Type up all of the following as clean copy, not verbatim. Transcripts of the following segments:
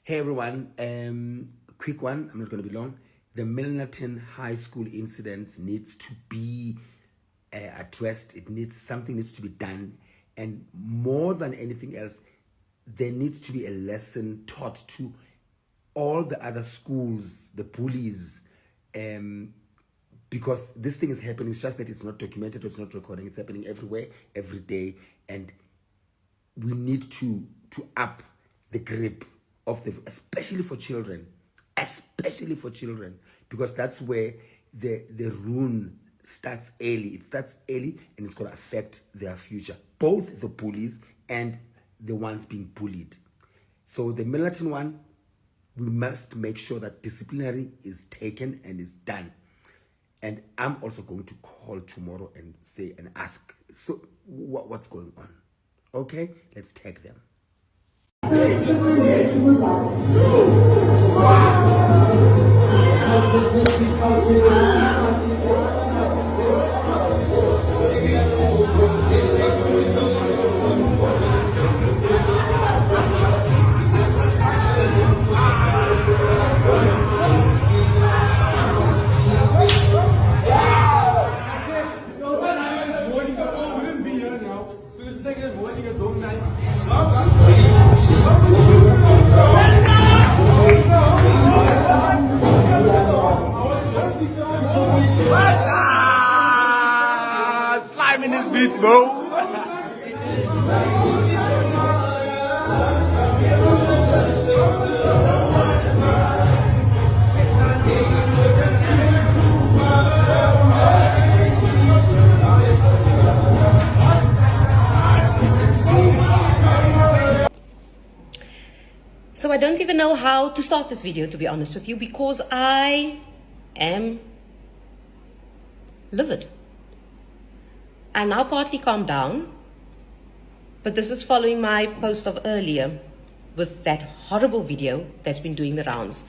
Hey everyone, quick one, I'm not going to be long. The Milnerton High School incident needs to be addressed. Something needs to be done. And more than anything else, there needs to be a lesson taught to all the other schools, the bullies, because this thing is happening. It's just that it's not documented or it's not recording. It's happening everywhere, every day. And we need to up the grip of especially for children, because that's where the ruin starts early. It starts early and it's going to affect their future, both the bullies and the ones being bullied. So the Milnerton one, we must make sure that disciplinary is taken and is done. And I'm also going to call tomorrow and say and ask, so what's going on? Okay, let's take them. Slime in this bitch, bro. So I don't even know how to start this video, to be honest with you, because I am livid. I'm now partly calmed down, but this is following my post of earlier with that horrible video that's been doing the rounds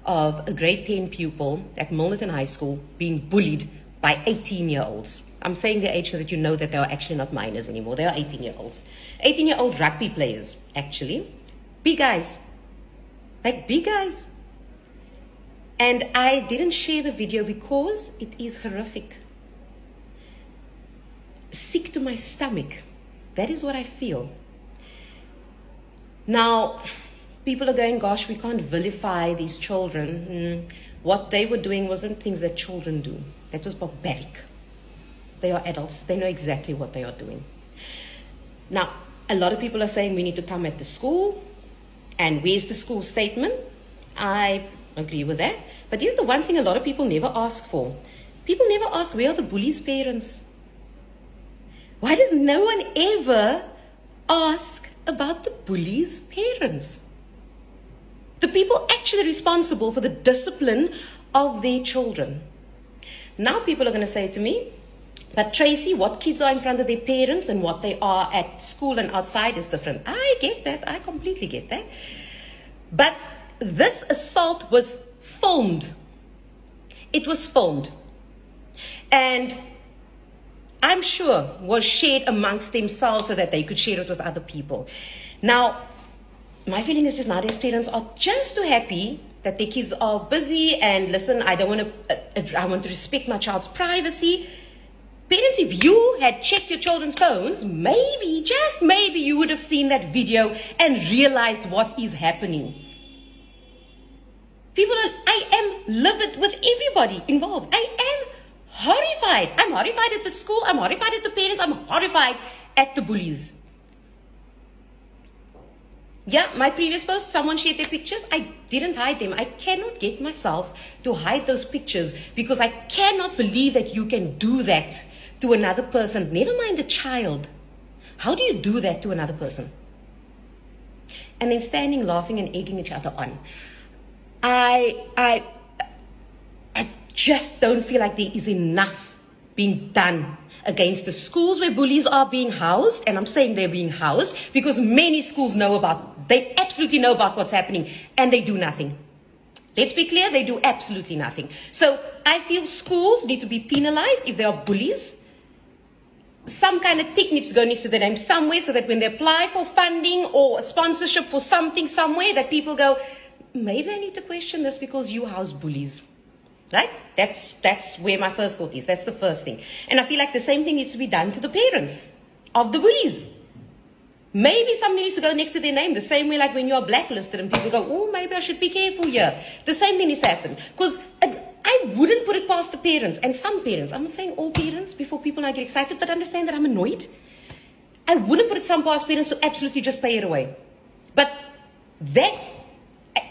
of a grade 10 pupil at Milnerton High School being bullied by 18-year-olds. I'm saying their age so that you know that they are actually not minors anymore. They are 18-year-olds. 18-year-old rugby players, actually. Big guys. Like big guys. And I didn't share the video because it is horrific. Sick to my stomach. That is what I feel. Now, people are going, gosh, we can't vilify these children. What they were doing wasn't things that children do. That was barbaric. They are adults. They know exactly what they are doing. Now, a lot of people are saying we need to come at the school. And where's the school statement? I agree with that. But here's the one thing a lot of people never ask for. People never ask, where are the bullies' parents? Why does no one ever ask about the bullies' parents? The people actually responsible for the discipline of their children. Now people are going to say to me, but Tracy, what kids are in front of their parents and what they are at school and outside is different. I get that. I completely get that. But this assault was filmed. It was filmed. And I'm sure was shared amongst themselves so that they could share it with other people. Now, my feeling is just nowadays parents are just too happy that their kids are busy and listen, I want to respect my child's privacy. Parents, if you had checked your children's phones, maybe, just maybe, you would have seen that video and realized what is happening. I am livid with everybody involved. I am horrified. I'm horrified at the school. I'm horrified at the parents. I'm horrified at the bullies. Yeah, my previous post, someone shared their pictures. I didn't hide them. I cannot get myself to hide those pictures because I cannot believe that you can do that to another person, never mind a child. How do you do that to another person? And then standing, laughing, and egging each other on. I just don't feel like there is enough being done against the schools where bullies are being housed. And I'm saying they're being housed because many schools they absolutely know about what's happening and they do nothing. Let's be clear, they do absolutely nothing. So I feel schools need to be penalized if they are bullies. Some kind of tick needs to go next to the name somewhere so that when they apply for funding or sponsorship for something somewhere, that people go, maybe I need to question this because you house bullies. Right? That's where my first thought is. That's the first thing. And I feel like the same thing needs to be done to the parents of the bullies. Maybe something needs to go next to their name, the same way like when you're blacklisted and people go, oh, maybe I should be careful here. The same thing needs to happen. Because I wouldn't put it past the parents. And some parents, I'm not saying all parents before people now get excited, but understand that I'm annoyed. I wouldn't put it some past parents to absolutely just pay it away. But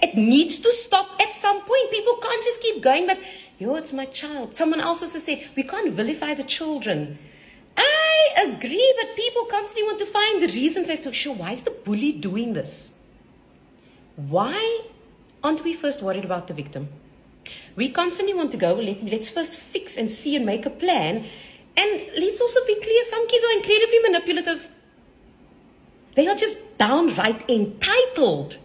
it needs to stop at some point. People can't just keep going, but, it's my child. Someone else also said, we can't vilify the children. I agree, but people constantly want to find the reasons as to, sure, why is the bully doing this? Why aren't we first worried about the victim? We constantly want to go, let's first fix and see and make a plan. And let's also be clear, some kids are incredibly manipulative. They are just downright entitled.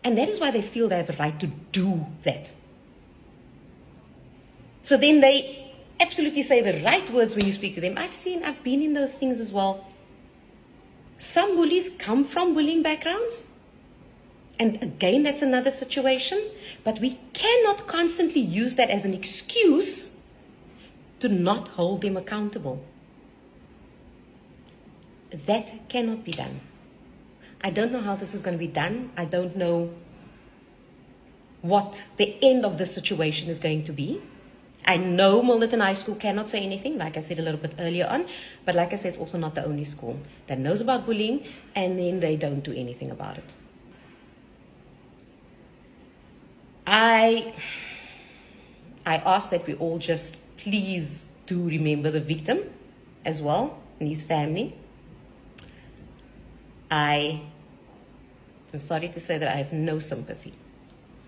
And that is why they feel they have a right to do that. So then they absolutely say the right words when you speak to them. I've been in those things as well. Some bullies come from bullying backgrounds. And again, that's another situation. But we cannot constantly use that as an excuse to not hold them accountable. That cannot be done. I don't know how this is going to be done. I don't know what the end of the situation is going to be. I know Milnerton High School cannot say anything, like I said a little bit earlier on. But like I said, it's also not the only school that knows about bullying and then they don't do anything about it. I ask that we all just please do remember the victim as well and his family. I'm sorry to say that I have no sympathy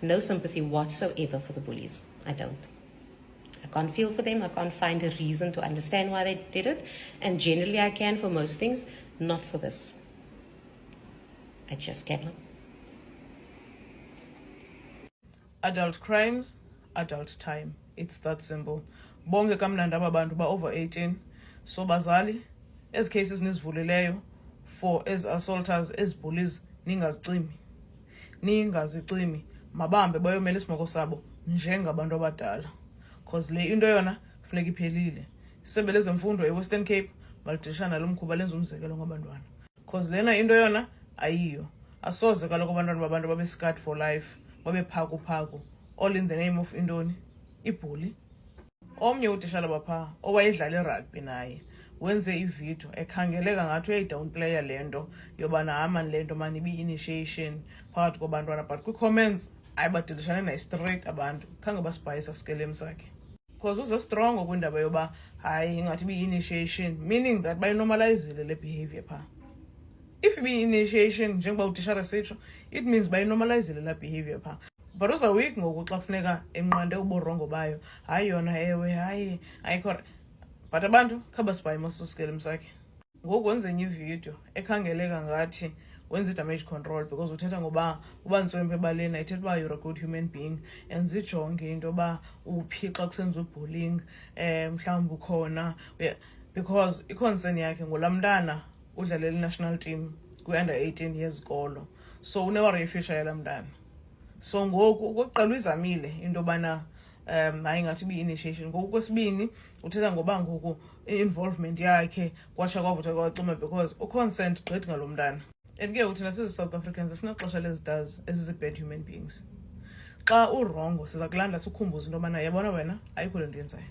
whatsoever for the bullies. I don't. I can't feel for them. I can't find a reason to understand why they did it. And generally I can for most things, not for this. I just cannot. Adult crimes, adult time. It's that simple. Bonke kamnandi aba bantu ba over 18. So bazali, ezi cases nizivulileyo for as assaulters, as bullies, ningazicimi. Mabambe bayomela isimoko sabo njengabantu abadala. Because le into yona funeka iphelile. Isebe lezemfundo eWestern Cape malidishana lomkhuba lenza umzekelo ngabantwana. Because lena into yona ayiyo. Asoze kaloku abantwana babantu babe scarred for life, babe phaku, all in the name of intoni? Ibully. Omnye utishala bapha owayedlala irugby naye wenze ivideo ekhangeleka ngathi uyayidownplaya lento yobana hamani lento mani bi-initiation phakathi kobantwana, but kwi-comments ayibadilishane naye straight abantu khange basibhayisa sikelem sakhe because uze strong kwindaba yoba hayi ngathi bi-initiation, meaning that bayinormalizile le behavior pha. If bi-initiation njengoba utishara sitsho, it means bayinormalizile la behavior pha. But uza week ngoku xa kufuneka enqande uburongo bayo hayi yona ewe hayi ayikho, but abantu khabasibhayi masusikele msakhe ngoku wenze enye ivideo ekhangeleka ngathi wenza damage control because uthetha ngoba ubantswempe ebaleni ithetha uba you're a good human being and zijonge into yoba uphi xa kusenziwa bullying mhlawumbi ukhona because i-concern yakhe ngolaa mntana udlalela i-national team kwi-under 18 yezikolo, so unewari ifuture yalaa mntana. So ngoku okokuqala uyizamile into yobana hayi ngathi bi-initiation. Ngoku kwesibini uthetha ngoba ngoku i-involvement yakhe kwatsha kwavutha kwacima because uconsent gqithi ngalo mntana. And ke uthina sizi-South Africans asinaxesha lezidazi ezizi-bad human beings. Xa urongo siza kulanda sikhumbuze into yobana yabona wena ayikho le nto yenzayo.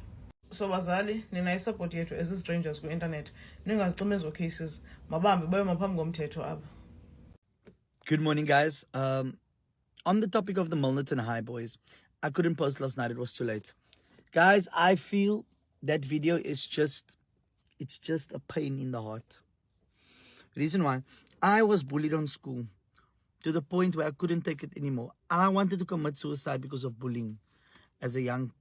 So bazali nina isupport yethu as strangers kwi-internet ningazicima ezo cases mabambi bayoma phambi ngomthetho apha. Good morning, guys. On the topic of the Milnerton High boys, I couldn't post last night. It was too late. Guys, I feel that video is just a pain in the heart. Reason why, I was bullied on school to the point where I couldn't take it anymore. I wanted to commit suicide because of bullying as a young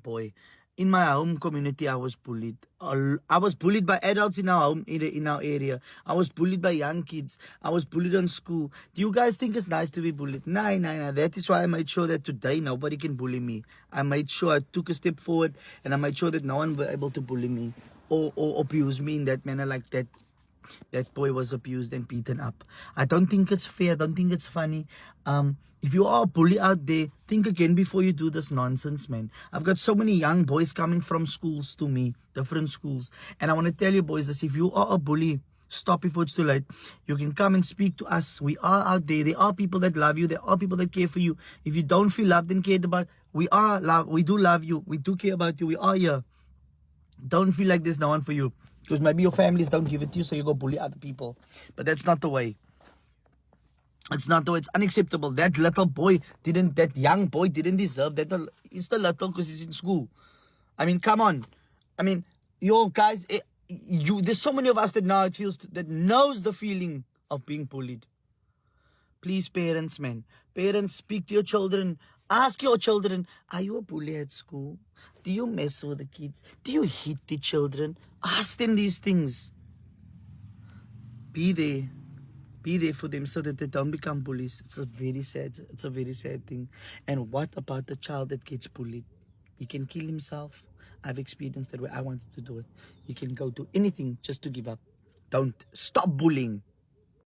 boy. In my home community, I was bullied. I was bullied by adults in our home, in our area. I was bullied by young kids. I was bullied on school. Do you guys think it's nice to be bullied? No. That is why I made sure that today nobody can bully me. I made sure I took a step forward and I made sure that no one were able to bully me or abuse me in that manner like that. that boy was abused and beaten up. I don't think it's fair. I don't think it's funny. If you are a bully out there, think again before you do this nonsense, man. I've got so many young boys coming from schools to me, different schools. And I want to tell you boys this, if you are a bully, stop before it's too late. You can come and speak to us. We are out there. There are people that love you. There are people that care for you. If you don't feel loved and cared about, we do love you. We do care about you. We are here. Don't feel like there's no one for you. Because maybe your families don't give it to you, so you go bully other people. But that's not the way. It's not the way. It's unacceptable. That young boy didn't deserve that. He's still little because he's in school. I mean, come on. I mean, yo guys, there's so many of us that now it feels, that knows the feeling of being bullied. Please, parents, man. Parents, speak to your children. Ask your children, are you a bully at school? Do you mess with the kids? Do you hit the children? Ask them these things. Be there. Be there for them so that they don't become bullies. It's a very sad thing. And what about the child that gets bullied? He can kill himself. I've experienced that where I wanted to do it. You can go do anything just to give up. Don't stop bullying.